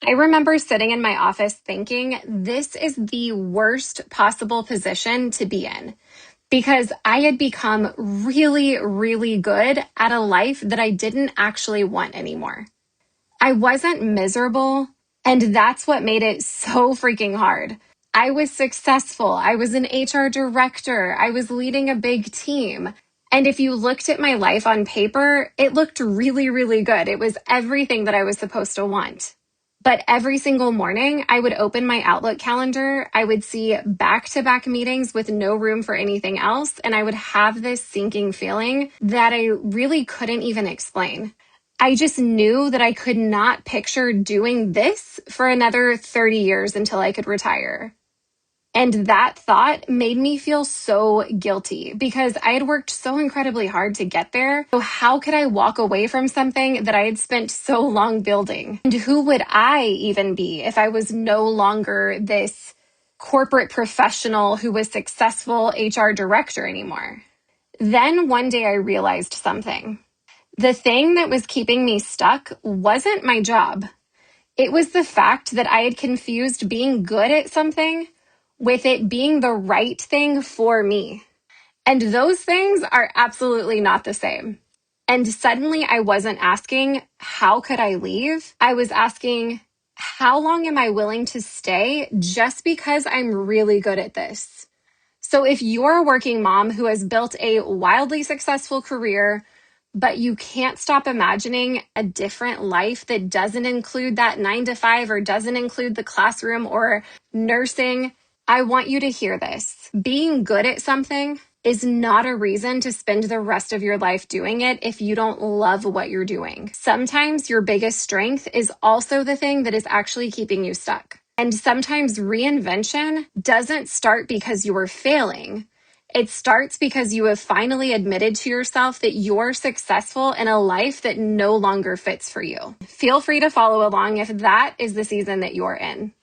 I remember sitting in my office thinking, this is the worst possible position to be in because I had become really, really good at a life that I didn't actually want anymore. I wasn't miserable, and that's what made it so freaking hard. I was successful. I was an HR director. I was leading a big team. And if you looked at my life on paper, it looked really, really good. It was everything that I was supposed to want. But every single morning, I would open my Outlook calendar. I would see back to back meetings with no room for anything else. And I would have this sinking feeling that I really couldn't even explain. I just knew that I could not picture doing this for another 30 years until I could retire. And that thought made me feel so guilty because I had worked so incredibly hard to get there. So how could I walk away from something that I had spent so long building? And who would I even be if I was no longer this corporate professional who was successful HR director anymore? Then one day I realized something. The thing that was keeping me stuck wasn't my job. It was the fact that I had confused being good at something with it being the right thing for me. And those things are absolutely not the same. And suddenly I wasn't asking, how could I leave? I was asking, how long am I willing to stay just because I'm really good at this? So if you're a working mom who has built a wildly successful career, but you can't stop imagining a different life that doesn't include that 9 to 5 or doesn't include the classroom or nursing, I want you to hear this. Being good at something is not a reason to spend the rest of your life doing it if you don't love what you're doing. Sometimes your biggest strength is also the thing that is actually keeping you stuck. And sometimes reinvention doesn't start because you were failing. It starts because you have finally admitted to yourself that you're successful in a life that no longer fits for you. Feel free to follow along if that is the season that you're in.